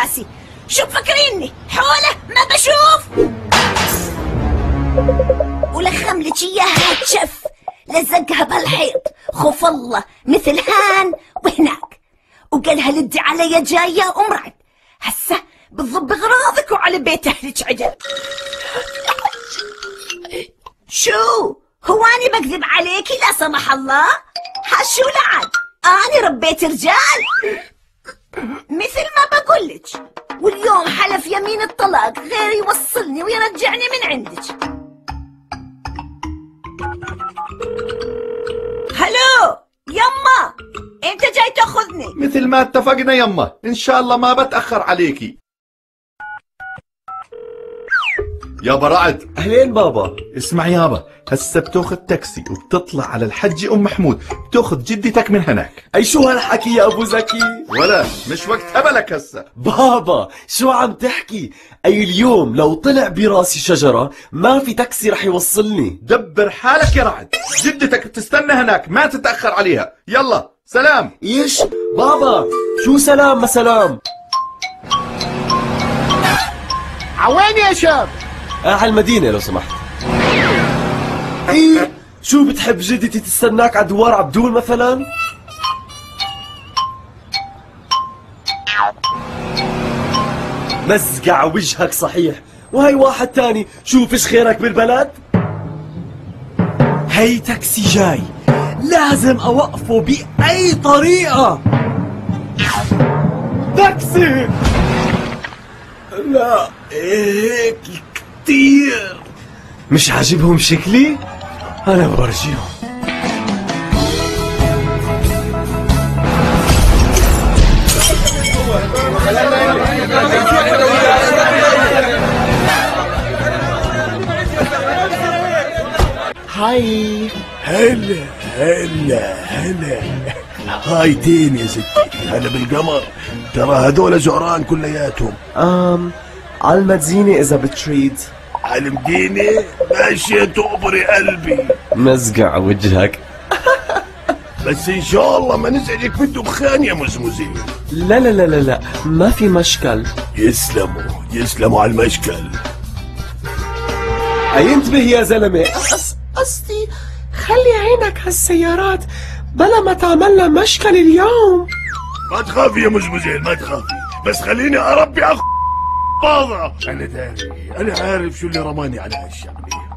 براسي. شو مفكريني حوله ما بشوف؟ ولخم لك اياها تشف لزقها بهالحيط خوف الله مثل هان وهناك، وقالها لدي علي جايه ومرعب. هسه بتضب اغراضك وعلى بيت اهلك عجل. شو هو اني بكذب عليكي لا سمح الله؟ هالشو لعد اني ربيت رجال مثل ما بقولك، واليوم حلف يمين الطلاق غير يوصلني ويرجعني من عندك. هلو يما، انت جاي تاخذني؟ مثل ما اتفقنا يما، ان شاء الله ما بتأخر عليكي. يابا رعد. اهلين بابا. اسمع يابا، هسه بتاخذ تاكسي وبتطلع على الحجة ام محمود، بتاخذ جدتك من هناك. اي شو هالحكي يا ابو زكي؟ ولا مش وقت هبلك هسه. بابا شو عم تحكي؟ اي اليوم لو طلع براسي شجرة ما في تاكسي رح يوصلني. دبر حالك يا رعد، جدتك بتستنى هناك ما تتأخر عليها. يلا سلام. ايش؟ بابا شو سلام ما سلام؟ عوين يا شاب؟ على المدينة لو سمحت. ايه شو بتحب جدتي تستناك على دوار عبدول مثلا؟ مزقع وجهك صحيح، وهي واحد تاني شو فيش خيرك بالبلد؟ هي تاكسي جاي لازم اوقفه بأي طريقة. تاكسي لا هيك كتير مش عاجبهم شكلي؟ أنا بورجيهم. هاي هلا هلا هلا. هاي تين يا ستي، هلا بالقمر. ترى هذول زعران كلياتهم. على المدينة إذا بتريد. على المدينة ماشية تقبري قلبي. مزقع وجهك. بس إن شاء الله ما نزعجك بالدخان يا مزمزين. لا لا لا لا لا ما في مشكل. يسلموا يسلموا على المشكل. أي انتبه يا زلمة. قصدي خلي عينك هالسيارات بلا ما تعملنا مشكل اليوم. ما تخافي يا مزمزين ما تخافي، بس خليني أربي باضة. أنا داري، أنا عارف شو اللي رماني على هالشغلة.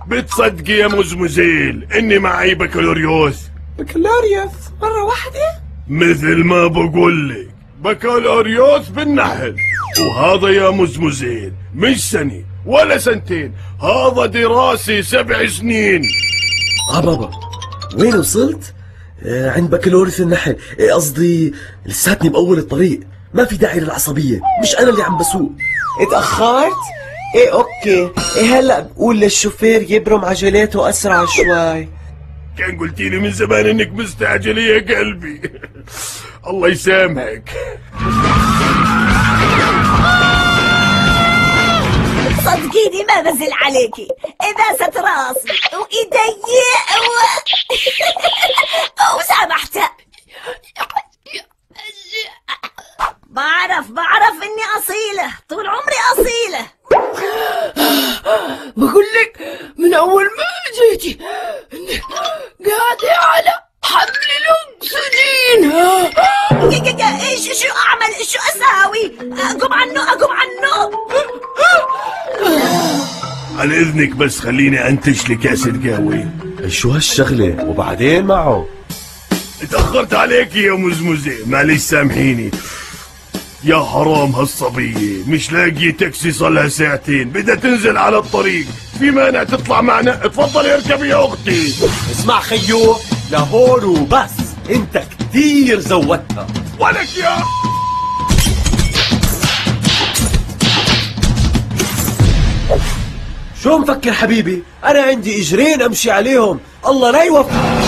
بتصدقي يا مزمزيل إني معي بكالوريوس؟ بكالوريوس مرة واحدة؟ مثل ما بقول لك بكالوريوس بالنحل، وهذا يا مزمزيل مش سنة ولا سنتين، هذا دراسة 7 سنين. بابا وين وصلت؟ عند بكالوريوس النحل. قصدي لساتني بأول الطريق، ما في داعي للعصبية، مش أنا اللي عم بسوق. اتأخرت؟ ايه اوكي، ايه هلا بقول للشوفير يبرم عجلاته أسرع شوي. كان قلتي لي من زمان انك مستعجلة يا قلبي. الله يسامحك. صدقيني ما بزل عليكي، إذا ست راسي وإيدي وسامحته. بعرف إني أصيلة، طول عمري أصيلة. بقول لك من أول ما جيتي إنك قاعدة على حبل الأكسجين. شو أعمل؟ شو أساوي؟ أقوم عنه. على إذنك بس خليني أنتج لي كاسة قهوة. شو هالشغلة؟ وبعدين معه؟ اتأخرت عليك يا مزمزة، معلش سامحيني. يا حرام هالصبية مش لاقي تاكسي صار لها ساعتين، بدها تنزل على الطريق، في مانع تطلع معنا؟ تفضلي اركبي يا اختي. اسمع خيو لهون وبس، انت كتير زودتها. ولك يا شو مفكر حبيبي؟ انا عندي اجرين امشي عليهم، الله لا يوفق.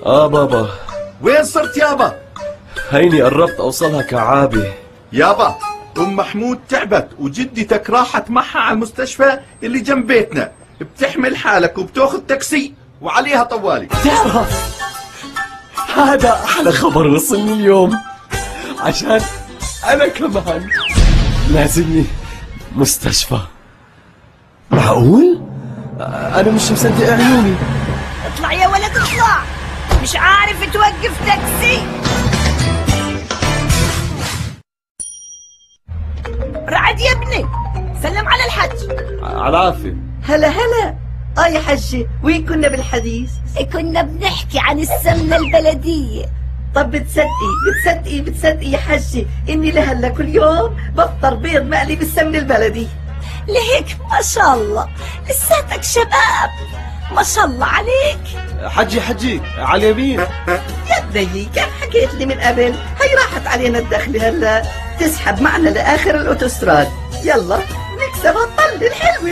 بابا وين صرت يابا؟ هيني قربت اوصلها كعابة. يابا ام محمود تعبت وجدتك راحت معها على المستشفى اللي جنب بيتنا، بتحمل حالك وبتاخذ تاكسي وعليها طوالي. تعرف هذا أحلى خبر وصلني اليوم، عشان أنا كمان نازلني مستشفى. معقول؟ أنا مش مصدق عيوني. اطلع يا ولد اطلع، مش عارف توقف تاكسي. رعد يا ابني، سلم على الحج. على العافية. هلا هلا. يا حجة، وين كنا بالحديث؟ كنا بنحكي عن السمنة البلدية. طب بتصدقي يا حجة إني لهلا كل يوم بفطر بيض مقلي بالسمن البلدي. لهيك ما شاء الله لساتك شباب، ما شاء الله عليك. حجي على اليمين. يا بنيي كم حكيت لي من قبل، هي راحت علينا الدخلة هلا، تسحب معنا لآخر الأوتوستراد. يلا نكسب الطل الحلوة.